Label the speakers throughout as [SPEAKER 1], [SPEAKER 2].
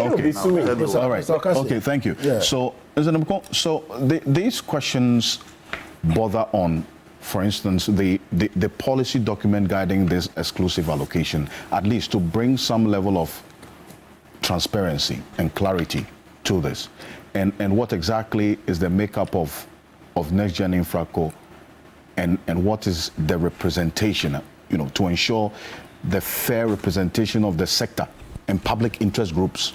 [SPEAKER 1] Okay.
[SPEAKER 2] All right. Okay, thank you.
[SPEAKER 1] Yeah.
[SPEAKER 2] So, these questions bother on, for instance, the policy document guiding this exclusive allocation, at least to bring some level of transparency and clarity to this. And what exactly is the makeup of Next Gen InfraCo, and what is the representation, to ensure the fair representation of the sector and public interest groups?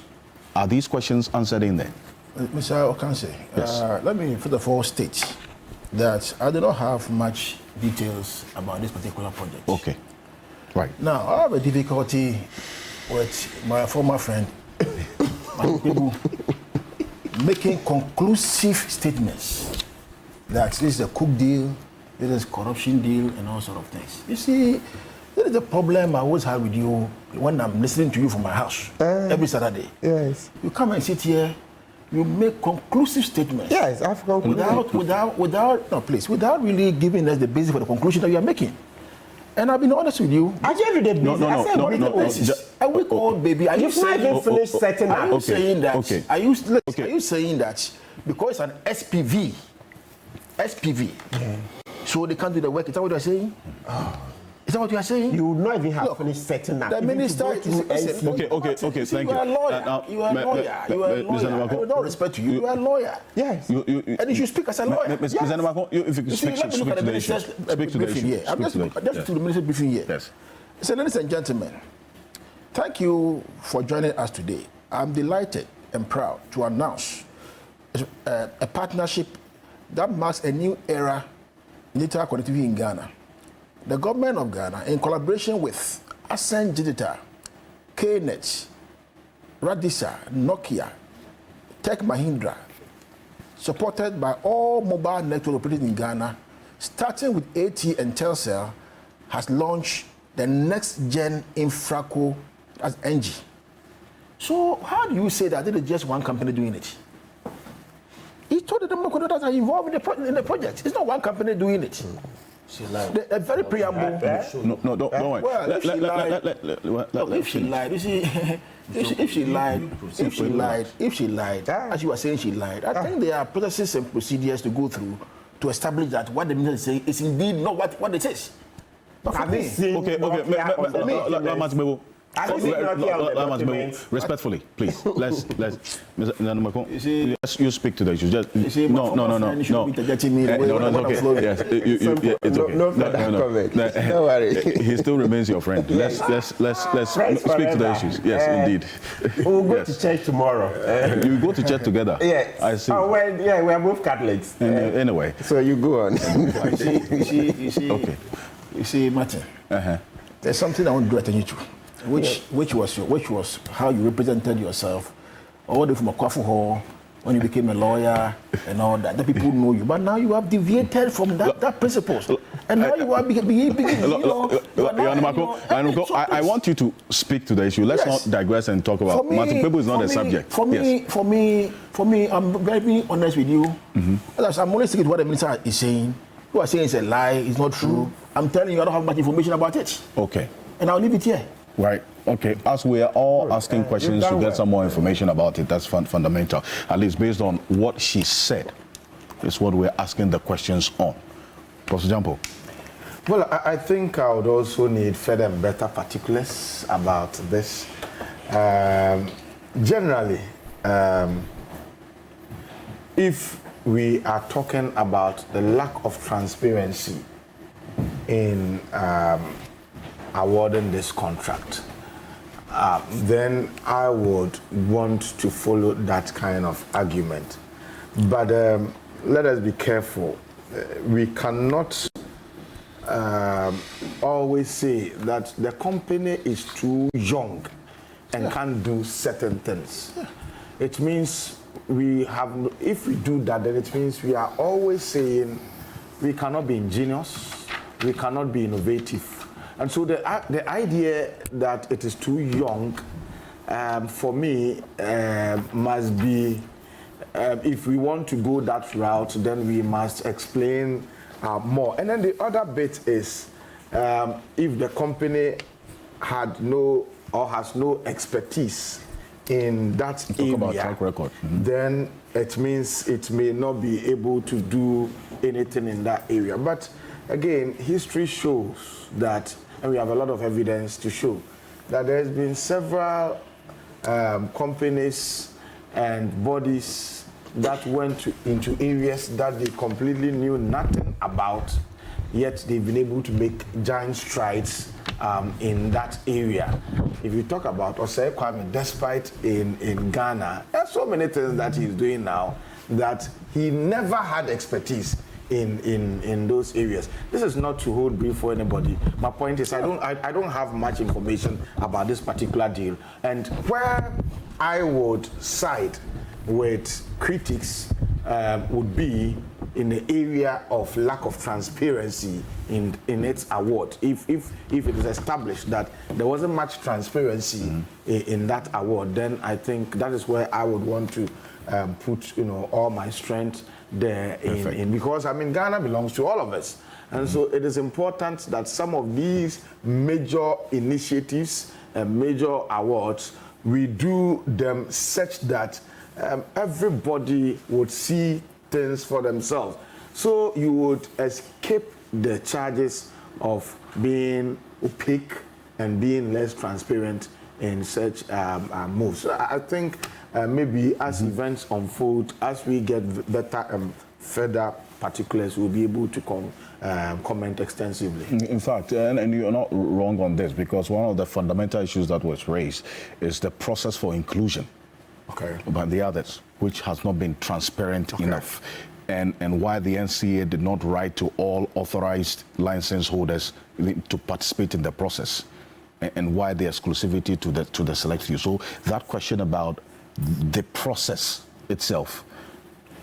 [SPEAKER 2] Are these questions answered in there?
[SPEAKER 1] Mr. Okanse,
[SPEAKER 2] Yes.
[SPEAKER 1] Let me first of all state that I do not have much details about this particular project.
[SPEAKER 2] Okay, right.
[SPEAKER 1] Now, I have a difficulty with my former friend, my people, making conclusive statements that this is a cook deal, this is a corruption deal, and all sort of things. You see, there is a problem I always have with you when I'm listening to you from my house every Saturday.
[SPEAKER 3] Yes.
[SPEAKER 1] You come and sit here, you make conclusive statements.
[SPEAKER 3] Yes, I've concluded.
[SPEAKER 1] Without really giving us the basis for the conclusion that you are making. And I've been honest with you.
[SPEAKER 3] I gave you the basis.
[SPEAKER 2] No,
[SPEAKER 3] I said, what is the basis?
[SPEAKER 1] A week old baby. Are you
[SPEAKER 3] You've not even finished setting up.
[SPEAKER 1] Are you saying that?
[SPEAKER 2] Okay.
[SPEAKER 1] Are you saying that because it's an SPV, so they can't do the work? Is that what you are saying? Is that what you are saying?
[SPEAKER 3] You would not even have finished setting up.
[SPEAKER 1] The minister
[SPEAKER 2] Okay, thank
[SPEAKER 1] you. You are a lawyer. You are a lawyer. With all respect to you, you are a lawyer.
[SPEAKER 3] Yes.
[SPEAKER 1] And you should speak as a lawyer.
[SPEAKER 2] Mr. Nabako, if you could speak to the issue. Speak to the issue.
[SPEAKER 1] I'm just to the minister's briefing here.
[SPEAKER 2] Yes.
[SPEAKER 1] So, ladies and gentlemen, thank you for joining us today. I'm delighted and proud to announce a partnership that marks a new era in digital connectivity in Ghana. The government of Ghana, in collaboration with Ascent Digital, KNet, Radisa, Nokia, Tech Mahindra, supported by all mobile network operators in Ghana, starting with AT and Telcel, has launched the Next Gen InfraCo as NG. So how do you say that it is just one company doing it? He told the democrats are involved in the project. It's not one company doing it. She lied. A very preamble.
[SPEAKER 2] No, don't worry.
[SPEAKER 1] Well, if she lied, you see, if she lied, as you were saying, she lied. I think there are processes and procedures to go through to establish that what the minister is saying is indeed not what it is. But for me,
[SPEAKER 2] respectfully, please. Let's you speak to the issue. Just no. It's okay.
[SPEAKER 3] Don't worry.
[SPEAKER 2] He still remains your friend. Let's speak to the issues. Yes, indeed.
[SPEAKER 3] We'll go to church tomorrow.
[SPEAKER 2] You go to church together.
[SPEAKER 3] Yes.
[SPEAKER 2] I see.
[SPEAKER 3] Oh well, yeah, we are both Catholics.
[SPEAKER 2] Anyway.
[SPEAKER 3] So you go on.
[SPEAKER 1] You see. Okay. You see, Martin. There's something I want to draw attention to. Which was how you represented yourself all the way from Akwafu Hall when you became a lawyer and all that. The people know you, but now you have deviated from that principles, and now you are
[SPEAKER 2] I want you to speak to the issue. Let's not digress and talk about Martin Pebu is not a subject.
[SPEAKER 1] For me, I'm very honest with you. I'm only sticking to what the minister is saying. You are saying it's a lie, it's not true. I'm telling you, I don't have much information about it.
[SPEAKER 2] Okay.
[SPEAKER 1] And I'll leave it here.
[SPEAKER 2] Right. Okay. As we are all asking questions to get some more information about it, that's fundamental. At least based on what she said, is what we're asking the questions on. Professor Jampo.
[SPEAKER 4] Well, I think I would also need further and better particulars about this. Generally, if we are talking about the lack of transparency in awarding this contract, then I would want to follow that kind of argument. But let us be careful. We cannot always say that the company is too young and can't do certain things. It means if we do that, then it means we are always saying we cannot be ingenious, we cannot be innovative. And so the idea that it is too young, for me, must be, if we want to go that route, then we must explain more. And then the other bit is, if the company had no or has no expertise in that
[SPEAKER 2] Talk
[SPEAKER 4] area,
[SPEAKER 2] about track record.
[SPEAKER 4] then it means it may not be able to do anything in that area. But again, history shows that, and we have a lot of evidence to show, that there's been several companies and bodies that went into areas that they completely knew nothing about, yet they've been able to make giant strides in that area. If you talk about Osei Kwame, despite in Ghana, there's so many things that he's doing now that he never had expertise in those areas. This is not to hold brief for anybody. My point is I don't have much information about this particular deal, and where I would side with critics would be in the area of lack of transparency in its award. If it is established that there wasn't much transparency in that award, then I think that is where I would want to put all my strength there in because I mean Ghana belongs to all of us, and so it is important that some of these major initiatives and major awards, we do them such that everybody would see things for themselves, so you would escape the charges of being opaque and being less transparent in such moves. So I think maybe as events unfold, as we get better further particulars, we'll be able to comment extensively.
[SPEAKER 2] In fact, and you're not wrong on this, because one of the fundamental issues that was raised is the process for inclusion by the others, which has not been transparent enough. And why the NCA did not write to all authorized license holders to participate in the process, and why the exclusivity to the select few. So that question about the process itself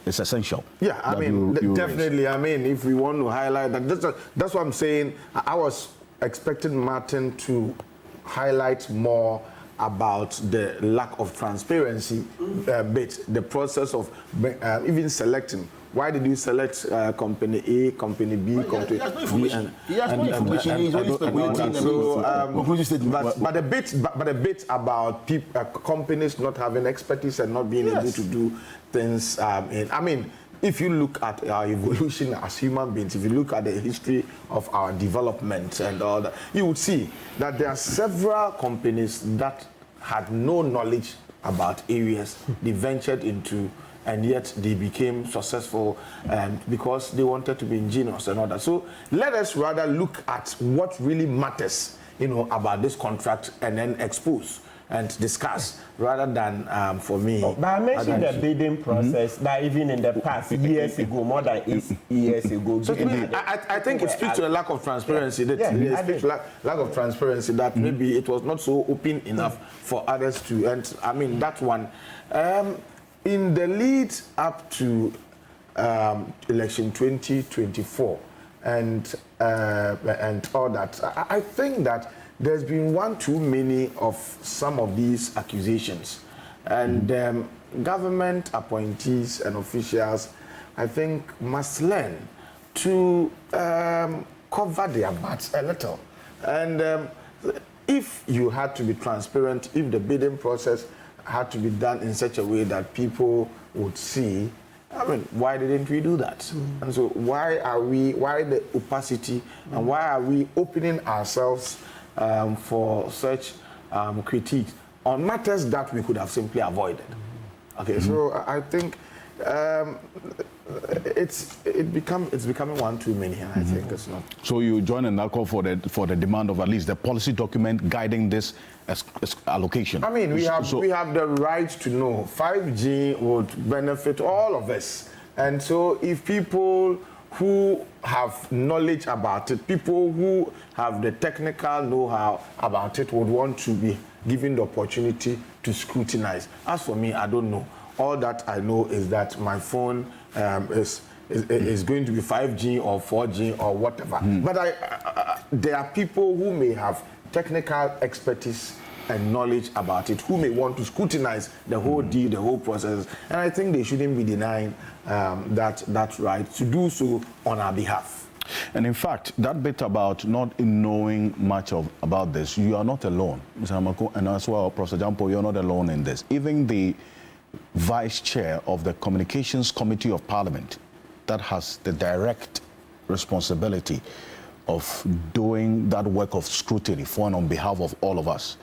[SPEAKER 2] is essential.
[SPEAKER 4] Yeah, I mean, definitely. I mean, if we want to highlight that, that's what I'm saying. I was expecting Martin to highlight more about the lack of transparency bit, the process of even selecting. Why did you select company A, company B, company B, and but a bit about companies not having expertise and not being able to do things. I mean, if you look at our evolution as human beings, if you look at the history of our development and all that, you would see that there are several companies that had no knowledge about areas they ventured into, and yet they became successful because they wanted to be ingenious and all that. So let us rather look at what really matters, about this contract, and then expose and discuss, rather than for me.
[SPEAKER 3] But I mentioned the bidding process that even in the past, years ago, more than 8 years ago.
[SPEAKER 4] So I think it speaks to a lack of transparency. It speaks to lack of transparency that maybe it was not so open enough for others to. And I mean that one. In the lead up to election 2024 and all that, I think that there's been one too many of some of these accusations, and government appointees and officials, I think, must learn to cover their butts a little. And if you had to be transparent, if the bidding process had to be done in such a way that people would see, I mean, why didn't we do that? And so why the opacity, and why are we opening ourselves for such critique on matters that we could have simply avoided? Okay, so I think it's becoming one too many, and I think it's not.
[SPEAKER 2] So you join in that call for the demand of at least the policy document guiding this allocation.
[SPEAKER 4] I mean, we have the right to know 5G would benefit all of us, and so if people who have knowledge about it, people who have the technical know-how about it, would want to be given the opportunity to scrutinize. As for me, I don't know. All that I know is that my phone is going to be 5G or 4G or whatever. But there are people who may have technical expertise and knowledge about it, who may want to scrutinize the whole deal, the whole process, and I think they shouldn't be denying that right to do so on our behalf.
[SPEAKER 2] And in fact, that bit about not knowing much about this, you are not alone, Mr. Amako, and as well, Professor Jampo, you're not alone in this. Even the Vice Chair of the Communications Committee of Parliament, that has the direct responsibility of doing that work of scrutiny for and on behalf of all of us,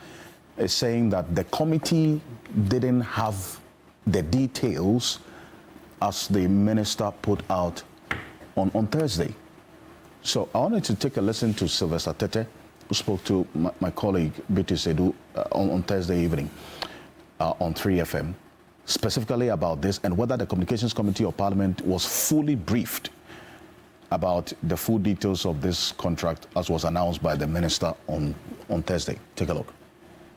[SPEAKER 2] is saying that the committee didn't have the details as the minister put out on Thursday. So I wanted to take a listen to Sylvester Tete, who spoke to my colleague Biti Sedu on Thursday evening on 3FM, specifically about this and whether the Communications Committee of Parliament was fully briefed about the full details of this contract as was announced by the minister on Thursday. Take a look.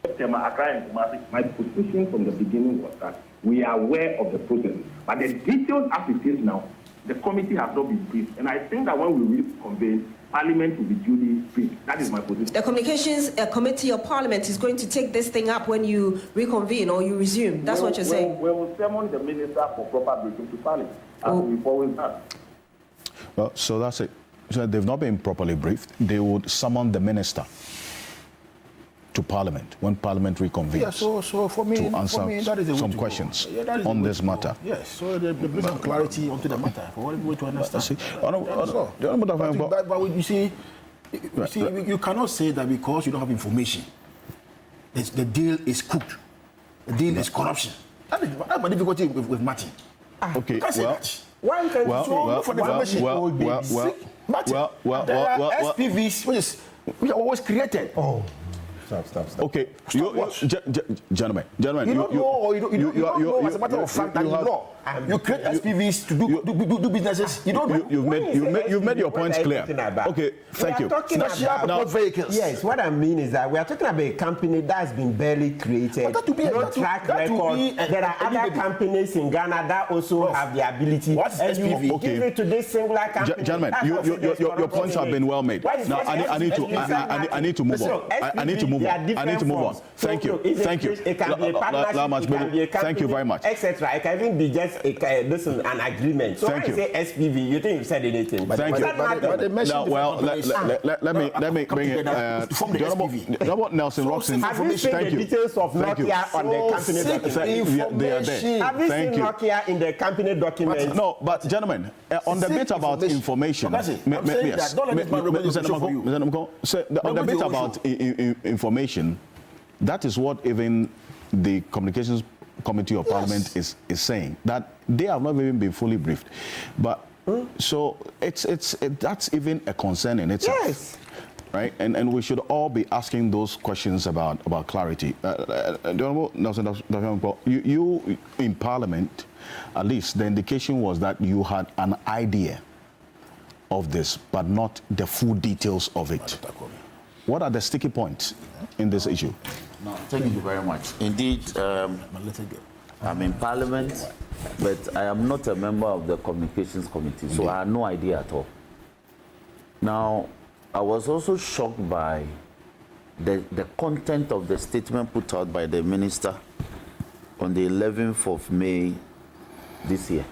[SPEAKER 5] My position from the beginning was that we are aware of the process, but the details as it is now, the committee has not been briefed. And I think that when we reconvene, Parliament will be duly briefed. That is my position. The Communications Committee of Parliament is going to take this thing up when you reconvene or you resume. That's what you're saying. We will summon the minister for proper briefing to Parliament, as we've always done.
[SPEAKER 2] Well, so that's it. So they've not been properly briefed. They would summon the minister to Parliament when Parliament reconvenes.
[SPEAKER 1] Yeah, so for me,
[SPEAKER 2] to answer
[SPEAKER 1] that is
[SPEAKER 2] some questions on this matter.
[SPEAKER 1] Yes, so they bring some clarity onto the matter for everybody to understand. But you see, you cannot say that because you don't have information, the deal is cooked. The deal is corruption. That's my difficulty with Martin.
[SPEAKER 2] Okay,
[SPEAKER 3] Why can't
[SPEAKER 1] SPVs, which are always created.
[SPEAKER 3] Oh. Stop.
[SPEAKER 2] Okay, gentlemen.
[SPEAKER 1] You don't know as a matter of fact that in law, you create SPVs to do businesses. You don't know.
[SPEAKER 2] You've made your points clear. Okay, thank you.
[SPEAKER 3] Now, vehicles. Yes, what I mean is that we are talking about a company that has been barely created. No track record. There are other companies in Ghana that also have the ability.
[SPEAKER 1] What's SPV?
[SPEAKER 3] Okay. Give it to this singular company.
[SPEAKER 2] Gentlemen, your points have been well made. Now I need to move on. I need to move on. Thank you.
[SPEAKER 3] It can be a partnership. It can be a company.
[SPEAKER 2] Thank you very much.
[SPEAKER 3] Etc. It can even be just an agreement. So when you say SPV, you think you've said anything.
[SPEAKER 2] Thank you. Let me bring it. Nelson Robson.
[SPEAKER 3] Have you seen the details of Nokia on the company document?
[SPEAKER 2] They are there.
[SPEAKER 3] Have you seen Nokia in the company document?
[SPEAKER 2] No, but gentlemen, on the bit about information, yes. On the bit about information, that is what even the Communications Committee of Parliament is saying, that they have not even been fully briefed. But so that's even a concern in itself.
[SPEAKER 3] Yes.
[SPEAKER 2] Right? And we should all be asking those questions about clarity. You in Parliament, at least the indication was that you had an idea of this, but not the full details of it. What are the sticky points in this issue?
[SPEAKER 6] No, thank you very much. Indeed, I'm in Parliament, but I am not a member of the Communications Committee, so I had no idea at all. Now, I was also shocked by the content of the statement put out by the minister on the 11th of May this year.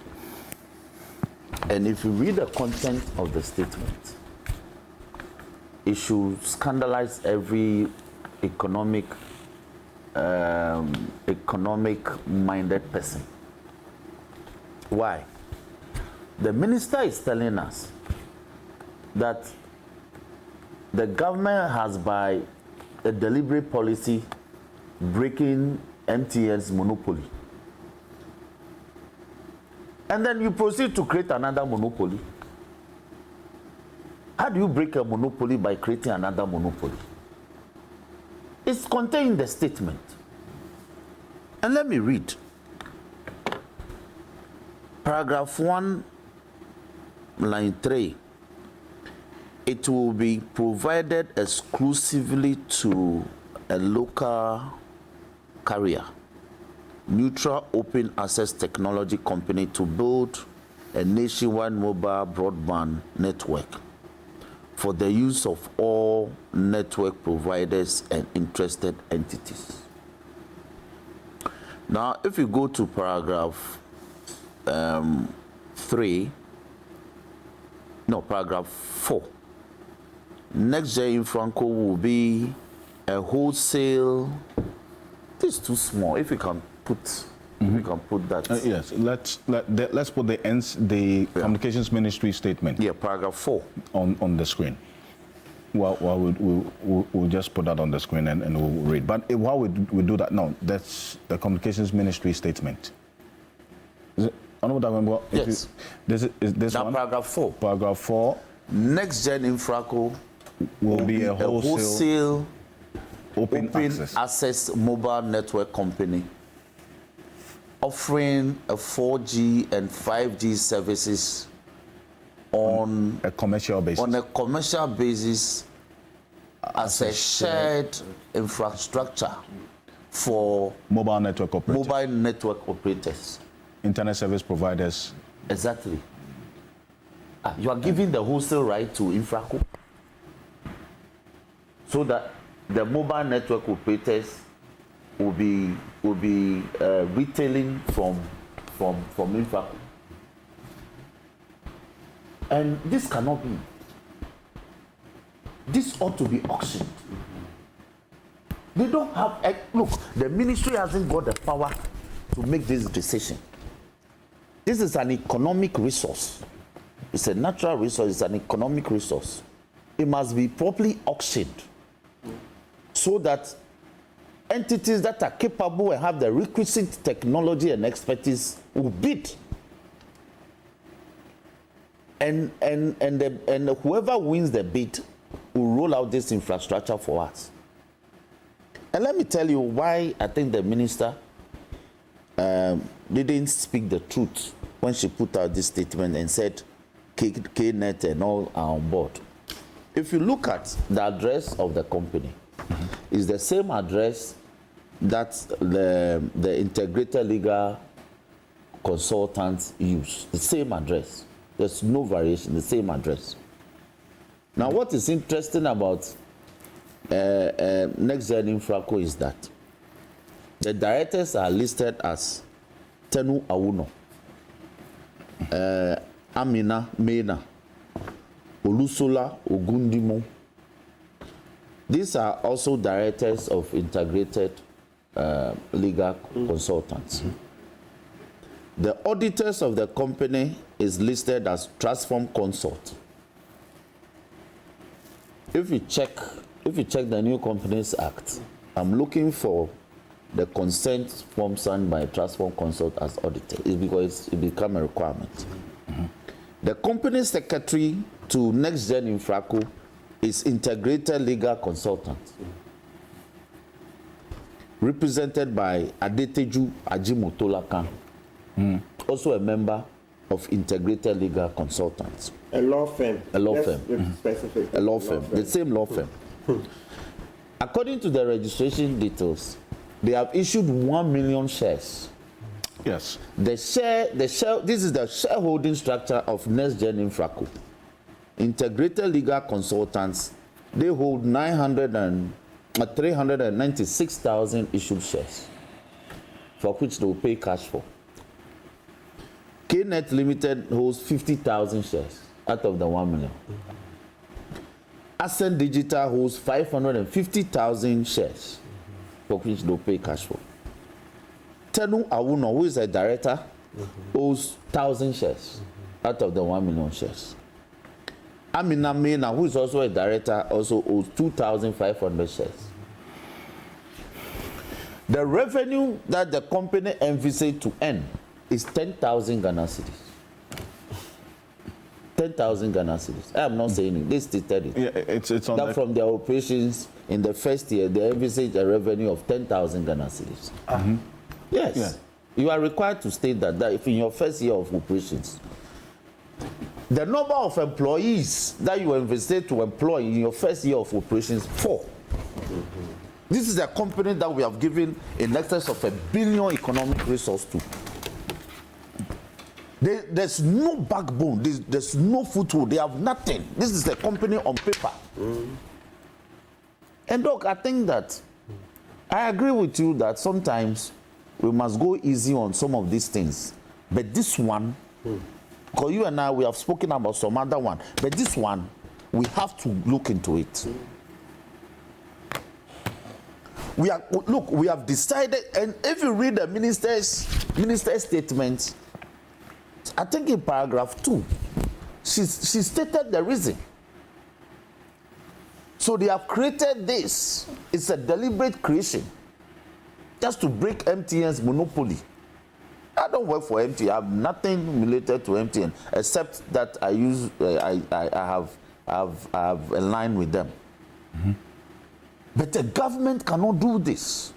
[SPEAKER 6] And if you read the content of the statement, it should scandalize every economic-minded person. Why? The minister is telling us that the government has, by a deliberate policy, breaking MTN's monopoly. And then you proceed to create another monopoly. How do you break a monopoly by creating another monopoly? It's contained in the statement. And let me read. Paragraph 1, line 3. It will be provided exclusively to a local carrier, neutral open access technology company, to build a nationwide mobile broadband network for the use of all network providers and interested entities. Now, if you go to paragraph 3, No, paragraph 4. Next gen InfraCo will be a wholesale. This is too small. If we can put, we can put that.
[SPEAKER 2] Yes, let's put the Communications Ministry statement.
[SPEAKER 6] Yeah, paragraph 4
[SPEAKER 2] on the screen. Well, we'll just put that on the screen and we'll read. But while we do that, no, that's the Communications Ministry statement. Is it?
[SPEAKER 6] Yes.
[SPEAKER 2] This
[SPEAKER 6] now
[SPEAKER 2] one?
[SPEAKER 6] Paragraph 4.
[SPEAKER 2] Paragraph 4.
[SPEAKER 6] Next gen InfraCo
[SPEAKER 2] will be a wholesale
[SPEAKER 6] open access mobile network company offering a 4G and 5G services on
[SPEAKER 2] a commercial basis.
[SPEAKER 6] On a commercial basis as a shared infrastructure for
[SPEAKER 2] mobile network
[SPEAKER 6] operators.
[SPEAKER 2] Internet service providers.
[SPEAKER 6] Exactly. You are giving the wholesale right to InfraCo so that the mobile network operators will be retailing from InfraCo. And this cannot be. This ought to be auctioned. They don't have, look, the ministry hasn't got the power to make this decision. This is an economic resource. It's a natural resource, it's an economic resource. It must be properly auctioned so that entities that are capable and have the requisite technology and expertise will bid. And whoever wins the bid will roll out this infrastructure for us. And let me tell you why I think the minister didn't speak the truth when she put out this statement and said KNet and all are on board. If you look at the address of the company, it's the same address that the integrated legal consultants use. The same address. There's no variation, the same address. Now, what is interesting about Next Gen InfraCo is that the directors are listed as Tenu Awuno, Amina Mena, Olusola Ogundimo. These are also directors of integrated legal consultants. The auditors of the company is listed as Transform Consult. If you check the New Companies Act, I'm looking for the consent form signed by Transform Consult as auditor. It's because it become a requirement. The company secretary to Next Gen InfraCo is Integrated Legal Consultant, represented by Adeteju Ajimotolakan, also a member of Integrated Legal Consultants.
[SPEAKER 3] A law firm.
[SPEAKER 6] A law firm.
[SPEAKER 3] Specific.
[SPEAKER 6] A law firm. The same law firm. According to the registration details, they have issued 1 million shares.
[SPEAKER 2] Yes.
[SPEAKER 6] This is the shareholding structure of Next Gen InfraCo. Integrated Legal Consultants, they hold 396,000 issued shares, for which they will pay cash for. KNet Limited holds 50,000 shares out of the 1 million. Ascent Digital holds 550,000 shares, for which they will pay cash for. Tenu Awuno, who is a director, owes 1,000 shares out of the 1 million shares. Amina Mena, who is also a director, also owes 2,500 shares. The revenue that the company envisaged to earn is 10,000 Ghana cedis. 10,000 Ghana cedis. I am not saying it. They stated it.
[SPEAKER 2] Yeah, it's on
[SPEAKER 6] that from their operations in the first year, they envisaged a revenue of 10,000 Ghana cedis. Yes. Yeah. You are required to state that if in your first year of operations, the number of employees that you envisage to employ in your first year of operations, 4. This is a company that we have given in excess of $1 billion economic resource to. There's no backbone, there's no foothold, they have nothing. This is a company on paper. And Doc, I think that I agree with you that sometimes we must go easy on some of these things. But this one, Because you and I, we have spoken about some other one. But this one, we have to look into it. We have decided, and if you read the minister's statement, I think in paragraph 2, she stated the reason. So they have created this. It's a deliberate creation, just to break MTN's monopoly. I don't work for MTN. I have nothing related to MTN except that I have a line with them. Mm-hmm. But the government cannot do this.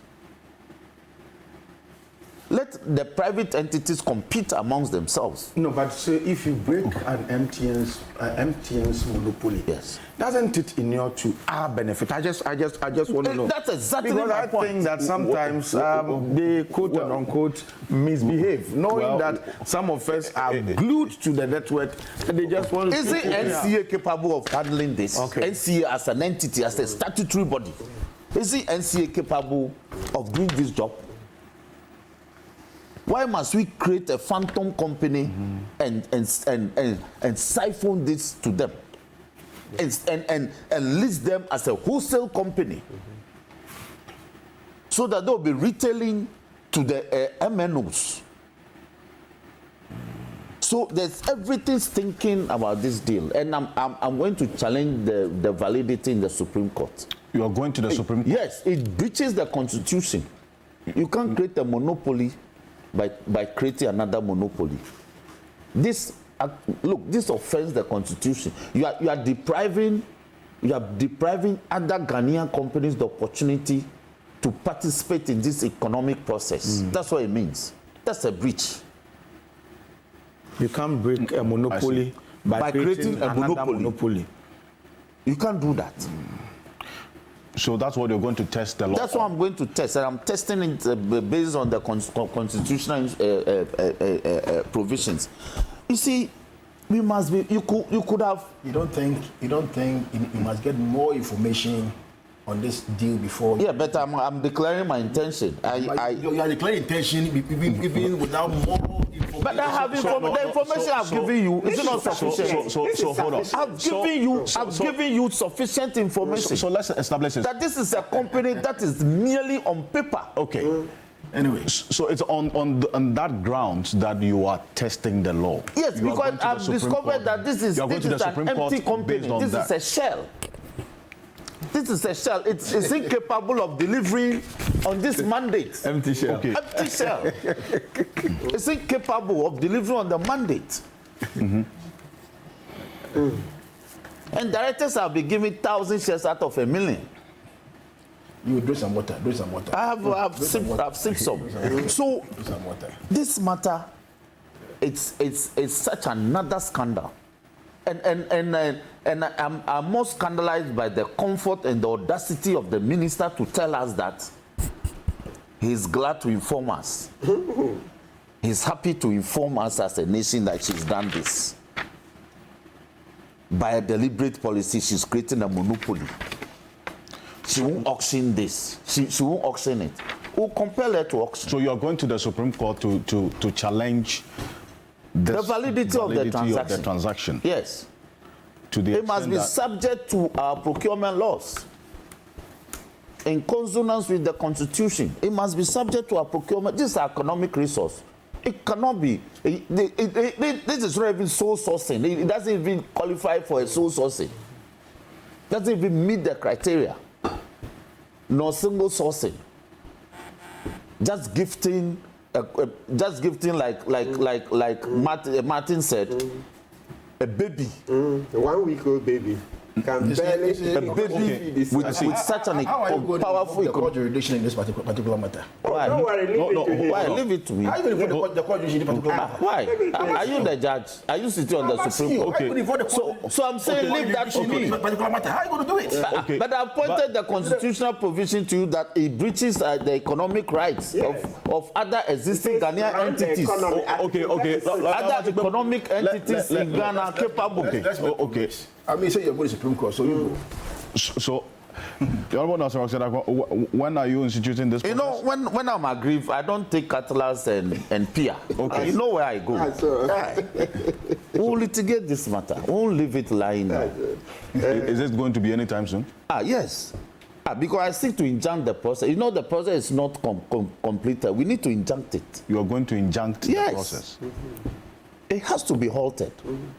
[SPEAKER 6] Let the private entities compete amongst themselves.
[SPEAKER 4] No, but so if you break an MTN's monopoly,
[SPEAKER 6] yes,
[SPEAKER 4] doesn't it inure to our benefit? I just want to know.
[SPEAKER 6] That's exactly
[SPEAKER 4] because
[SPEAKER 6] my point.
[SPEAKER 4] I think that sometimes they quote and unquote misbehave, knowing that some of us are glued to the network and they just want to.
[SPEAKER 6] Is it NCA capable of handling this?
[SPEAKER 4] Okay.
[SPEAKER 6] NCA as an entity, as a statutory body, is it NCA capable of doing this job? Why must we create a phantom company and siphon this to them and list them as a wholesale company so that they'll be retailing to the MNOs? So there's everything thinking about this deal, and I'm going to challenge the validity in the Supreme Court.
[SPEAKER 2] You are going to the Supreme Court?
[SPEAKER 6] Yes, it breaches the Constitution. You can't create a monopoly by creating another monopoly. This this offends the Constitution. You are depriving other Ghanaian companies the opportunity to participate in this economic process. That's what it means. That's a breach.
[SPEAKER 4] You can't break a monopoly by creating a monopoly.
[SPEAKER 6] You can't do that.
[SPEAKER 2] So that's what you're going to test the law.
[SPEAKER 6] That's what I'm going to test, and I'm testing it based on the constitutional provisions. You see, we must be. You could have.
[SPEAKER 1] You don't think you must get more information on this deal before?
[SPEAKER 6] Yeah, but I'm declaring my intention.
[SPEAKER 1] You are declaring intention even without more information.
[SPEAKER 6] But I have the information I've given you. Is it not sufficient?
[SPEAKER 2] So hold on.
[SPEAKER 6] I've given you sufficient information.
[SPEAKER 2] So let's establish this.
[SPEAKER 6] That this is a company that is merely on paper.
[SPEAKER 2] Okay.
[SPEAKER 1] Anyway,
[SPEAKER 2] so it's on that grounds that you are testing the law.
[SPEAKER 6] Yes, because I've discovered that this is an empty company. This is a shell. This is a shell. It's incapable of delivering on this mandate.
[SPEAKER 4] Empty shell.
[SPEAKER 2] Okay.
[SPEAKER 6] Empty shell. It's incapable of delivering on the mandate. And directors have been giving 1,000 shares out of 1,000,000.
[SPEAKER 1] You drink some water. Drink some water.
[SPEAKER 6] I've sipped some. So this matter, it's such another scandal. And I'm more scandalized by the comfort and the audacity of the minister to tell us that he's glad to inform us. He's happy to inform us as a nation that she's done this. By a deliberate policy, she's creating a monopoly. She won't auction this. She won't auction it. We'll compel her to auction.
[SPEAKER 2] So you're going to the Supreme Court to challenge
[SPEAKER 6] the validity of the transaction. Yes. It must be subject to our procurement laws. In consonance with the Constitution, it must be subject to our procurement. This is our economic resource. It cannot be. This is not even sole sourcing. It doesn't even qualify for a sole sourcing. It doesn't even meet the criteria. No single sourcing. Just gifting like Martin said, a baby.
[SPEAKER 3] A 1 week old baby. Can barely
[SPEAKER 6] a baby with such an powerful
[SPEAKER 1] court jurisdiction in this particular matter.
[SPEAKER 6] Why?
[SPEAKER 3] Don't worry,
[SPEAKER 6] Why? Leave it to me.
[SPEAKER 1] How are you going to put the court jurisdiction in this particular matter?
[SPEAKER 6] Why? Are you the judge? Are you sitting on the Supreme Court?
[SPEAKER 1] Okay.
[SPEAKER 6] So I'm saying leave that to me.
[SPEAKER 1] Particular matter. How are you going to do it?
[SPEAKER 2] Okay.
[SPEAKER 6] But I pointed the constitutional provision to you that it breaches the economic rights of other existing Ghanaian entities.
[SPEAKER 2] Okay.
[SPEAKER 6] Other economic entities in Ghana capable.
[SPEAKER 2] Okay.
[SPEAKER 1] I mean, say you're going to the Supreme Court, so you go.
[SPEAKER 2] So When are you instituting this process?
[SPEAKER 6] You know, when I'm aggrieved, I don't take cutlass and peer.
[SPEAKER 2] Okay.
[SPEAKER 6] You know where I go. We'll litigate this matter. We won't leave it lying there.
[SPEAKER 2] Is this going to be anytime soon?
[SPEAKER 6] Yes. Because I seek to injunct the process. You know, the process is not completed. We need to injunct it.
[SPEAKER 2] You are going to injunct the process?
[SPEAKER 6] It has to be halted.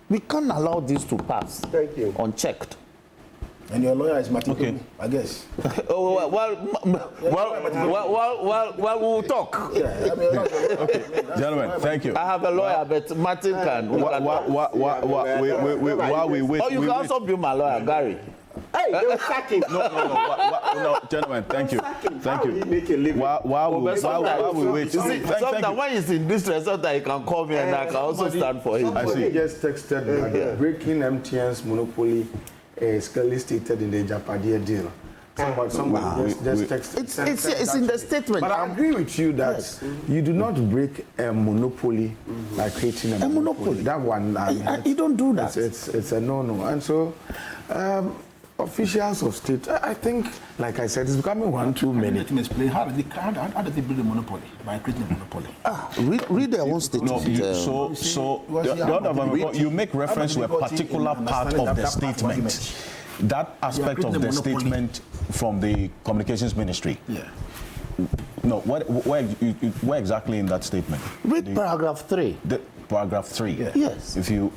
[SPEAKER 6] We can't allow this to pass unchecked.
[SPEAKER 1] And your lawyer is Martin, I guess.
[SPEAKER 6] Well, we'll talk.
[SPEAKER 2] Gentlemen, thank you.
[SPEAKER 6] I have a lawyer, but Martin can.
[SPEAKER 2] While we wait.
[SPEAKER 6] Oh, you can also be my lawyer, Gary.
[SPEAKER 3] Hey, they were sacking.
[SPEAKER 2] No, gentlemen, thank you. Thank you. While we wait.
[SPEAKER 6] Sometimes when he's in distress, sometimes he can call me and I can also stand for him.
[SPEAKER 4] I see. Just texted that breaking MTN's monopoly is clearly stated in the Japadia deal. Somebody just texted.
[SPEAKER 6] It's in the statement.
[SPEAKER 4] But I agree with you that you do not break a monopoly by creating a monopoly. That one,
[SPEAKER 6] you don't do that.
[SPEAKER 4] It's a no-no. And so, officials of state, I think, like I said, it's becoming one too many.
[SPEAKER 1] Let me explain. How did they build a monopoly? By creating a monopoly.
[SPEAKER 6] Read their own statement.
[SPEAKER 2] You make reference to a particular part of the statement. That aspect of the statement from the Communications Ministry.
[SPEAKER 1] Yeah.
[SPEAKER 2] No, where exactly in that statement?
[SPEAKER 6] Read paragraph 3.
[SPEAKER 2] Paragraph 3.
[SPEAKER 6] Yeah. Yes.
[SPEAKER 2] If you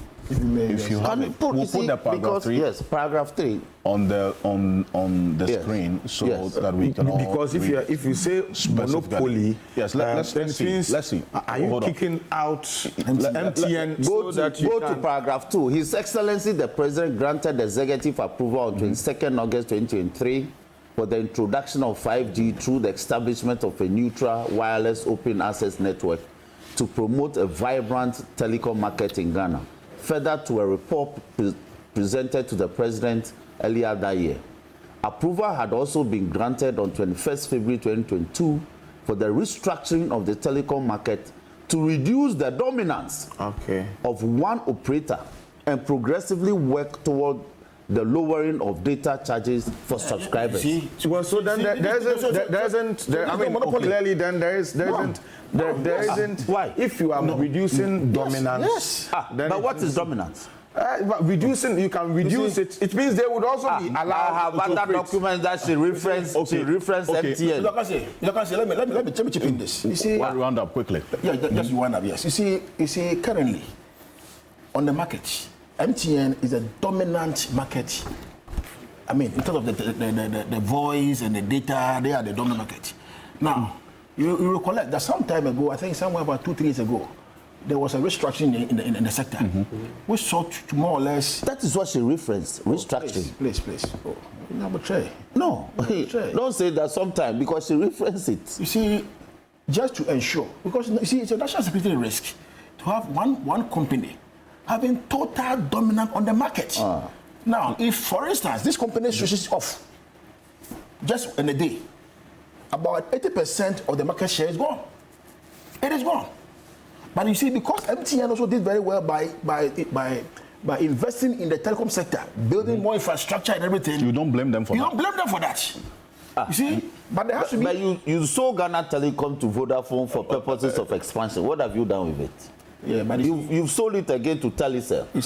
[SPEAKER 2] have it, we'll put the paragraph 3.
[SPEAKER 6] Yes, paragraph 3
[SPEAKER 2] on the screen so that we can all
[SPEAKER 4] because if you say monopoly,
[SPEAKER 2] yes, let's see.
[SPEAKER 4] Are you kicking out MTN?
[SPEAKER 6] Go to paragraph 2. His Excellency the President granted executive approval on 22nd August 2023 for the introduction of 5G through the establishment of a neutral wireless open access network to promote a vibrant telecom market in Ghana. Further to a report presented to the President earlier that year. Approval had also been granted on 21st February 2022 for the restructuring of the telecom market to reduce the dominance of one operator and progressively work toward the lowering of data charges for subscribers.
[SPEAKER 4] Well, so then there isn't. Clearly, then there isn't.
[SPEAKER 6] Why?
[SPEAKER 4] If you are reducing dominance,
[SPEAKER 6] but what is dominance?
[SPEAKER 4] Reducing, you can reduce it. It means they would also be allowed.
[SPEAKER 6] I have other documents that she referenced. She referenced MTN.
[SPEAKER 1] Let me chip in this. You see,
[SPEAKER 2] round up quickly.
[SPEAKER 1] Yeah, just round up. Yes. You see, currently on the market, MTN is a dominant market. I mean, in terms of the voice and the data, they are the dominant market. Now, you recollect that some time ago, I think somewhere about 2-3 years ago, there was a restructuring in the sector. We sought to more or less.
[SPEAKER 6] That is what she referenced. Restructuring.
[SPEAKER 1] Please. Oh,
[SPEAKER 6] no, don't say that sometime because she referenced it.
[SPEAKER 1] You see, just to ensure, because you see, it's a national security risk to have one company having total dominance on the market. Now, if, for instance, this company switches off just in a day, about 80% of the market share is gone. It is gone. But you see, because MTN also did very well by investing in the telecom sector, building more infrastructure and everything.
[SPEAKER 2] You don't blame them for that.
[SPEAKER 1] You don't blame them for that. You see, but there has to be.
[SPEAKER 6] But you sold Ghana Telecom to Vodafone for purposes of expansion. What have you done with it?
[SPEAKER 1] Yeah, but
[SPEAKER 6] you've sold it again to Telecom.
[SPEAKER 1] You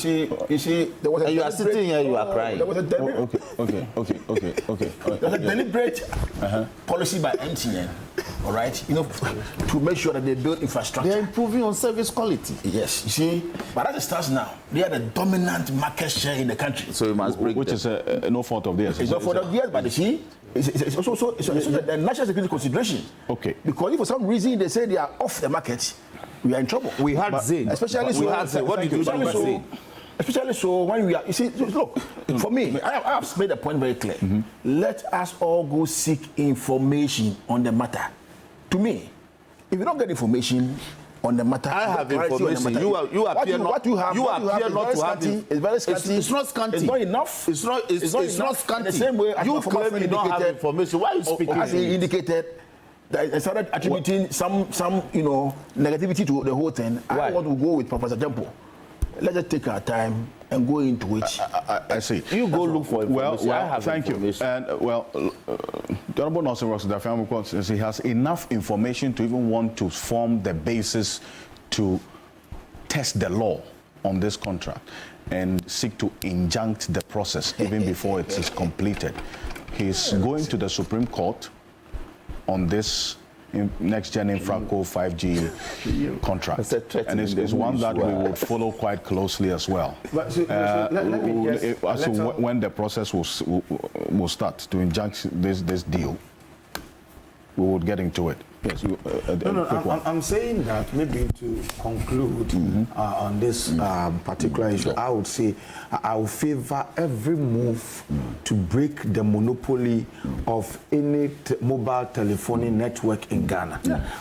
[SPEAKER 1] see, there was a
[SPEAKER 6] and you are sitting here, you are crying.
[SPEAKER 1] There was a deliberate,
[SPEAKER 2] okay.
[SPEAKER 1] There was a deliberate policy by MTN, all right, to make sure that they build infrastructure.
[SPEAKER 6] They are improving on service quality.
[SPEAKER 1] Yes, you see, but as it stands now, they are the dominant market share in the country.
[SPEAKER 6] So you must break
[SPEAKER 2] which is no fault of theirs.
[SPEAKER 1] It's no fault of theirs, but you see, it's also a national security consideration.
[SPEAKER 2] Okay.
[SPEAKER 1] Because if for some reason they say they are off the market, we are in trouble.
[SPEAKER 6] We had Zain.
[SPEAKER 1] Especially so.
[SPEAKER 6] What did you do with Zain?
[SPEAKER 1] Especially so when we are, you see, look, for me, I have made a point very clear. Let us all go seek information on the matter. To me, if you don't get information on the matter,
[SPEAKER 6] I have information. You appear not to have it.
[SPEAKER 1] It's very scanty.
[SPEAKER 6] It's not scanty.
[SPEAKER 1] It's not enough.
[SPEAKER 6] It's not scanty.
[SPEAKER 1] In the same way,
[SPEAKER 6] you claim you don't have information. Why are you speaking?
[SPEAKER 1] As he indicated, I started attributing some negativity to the whole thing. I want to go with Professor Tempo. Let's just take our time and go into it.
[SPEAKER 2] I see.
[SPEAKER 6] You go look for information.
[SPEAKER 2] Well,
[SPEAKER 6] I have
[SPEAKER 2] thank
[SPEAKER 6] information.
[SPEAKER 2] you. And the Honorable Nelson Ross, the family court says he has enough information to even want to form the basis to test the law on this contract and seek to injunct the process even before it is completed. He's going to the Supreme Court on this next-gen InfraCo 5G contract. And it's one that we would follow quite closely as well.
[SPEAKER 4] But
[SPEAKER 2] when the process will start to injunct this deal, we would get into it. Yes,
[SPEAKER 4] I'm saying that maybe to conclude on this particular issue, I would say I will favor every move to break the monopoly of any mobile telephony network in Ghana.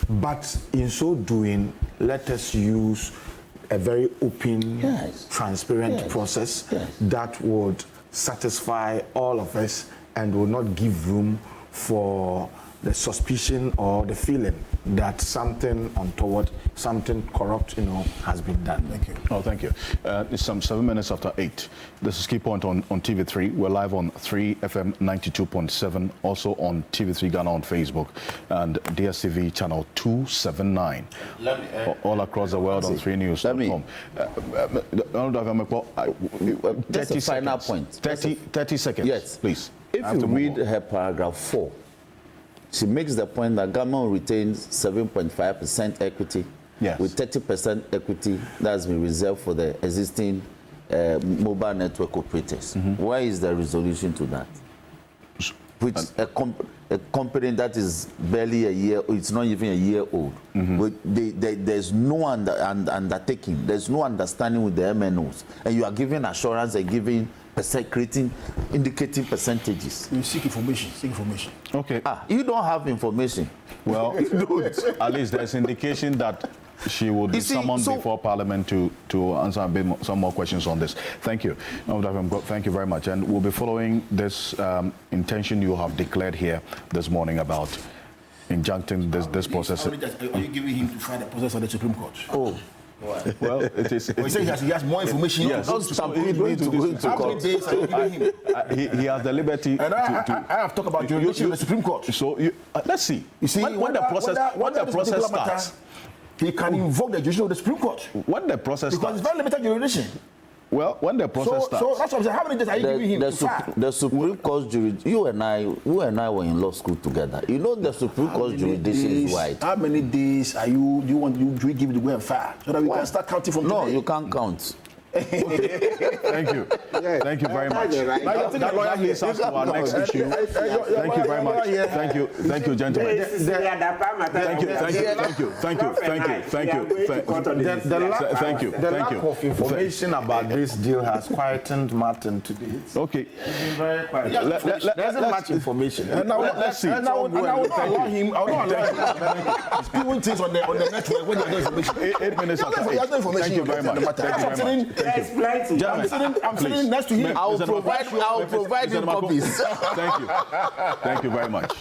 [SPEAKER 4] But in so doing, let us use a very open, transparent process that would satisfy all of us and will not give room for the suspicion or the feeling that something untoward, something corrupt, has been done.
[SPEAKER 2] Thank you. Oh, thank you. It's some 7 minutes after 8. This is Key Point on TV3. We're live on 3FM 92.7, also on TV3 Ghana on Facebook, and DSTV channel 279. All across the world on 3news.com.
[SPEAKER 6] Just a final point.
[SPEAKER 2] 30 seconds.
[SPEAKER 6] Yes.
[SPEAKER 2] Please.
[SPEAKER 6] If you read her paragraph 4, she makes the point that government retains 7.5% equity, with 30% equity that's been reserved for the existing mobile network operators. Where is the resolution to that? Which a company that is barely a year, it's not even a year old. There's no undertaking, there's no understanding with the MNOs, and you are giving assurance and giving indicating percentages.
[SPEAKER 1] You seek information.
[SPEAKER 2] Okay.
[SPEAKER 6] You don't have information.
[SPEAKER 2] Well, at least there's indication that she would be summoned before Parliament to answer some more questions on this. Thank you. Thank you very much. And we'll be following this intention you have declared here this morning about injuncting this process.
[SPEAKER 1] Are you giving him to fight the process of the Supreme Court?
[SPEAKER 2] Oh. Well, it is.
[SPEAKER 1] He said he has more information.
[SPEAKER 2] Yes.
[SPEAKER 1] How many days are you giving him?
[SPEAKER 2] He has the liberty
[SPEAKER 1] and I have talked about jurisdiction in the Supreme Court.
[SPEAKER 2] So let's see. You see, when the process starts,
[SPEAKER 1] he can invoke the jurisdiction of the Supreme Court.
[SPEAKER 2] When the process starts,
[SPEAKER 1] because it's very limited jurisdiction.
[SPEAKER 2] Well, when the process starts.
[SPEAKER 1] So that's what I'm saying. How many days are you giving him?
[SPEAKER 6] The Supreme Court jurisdiction. You and I were in law school together. You know the Supreme Court jurisdiction is wide.
[SPEAKER 1] How many days are you? Do we give it to go and file so that we can start counting from today?
[SPEAKER 6] No, you can't count.
[SPEAKER 2] Thank you. Thank you very much. That lawyer leads us to our next issue. Thank you very much. Thank you, gentlemen. Thank you.
[SPEAKER 4] The lack of information about this deal has quietened Martin today.
[SPEAKER 2] Okay.
[SPEAKER 4] There isn't much information.
[SPEAKER 2] Let's see.
[SPEAKER 1] And I will not allow him. I will not allow him. Doing things on the network when there's no information.
[SPEAKER 2] 8 minutes after 8. Thank you very much.
[SPEAKER 1] I'm sitting next to him.
[SPEAKER 6] I'll provide him copies.
[SPEAKER 2] Thank you very much.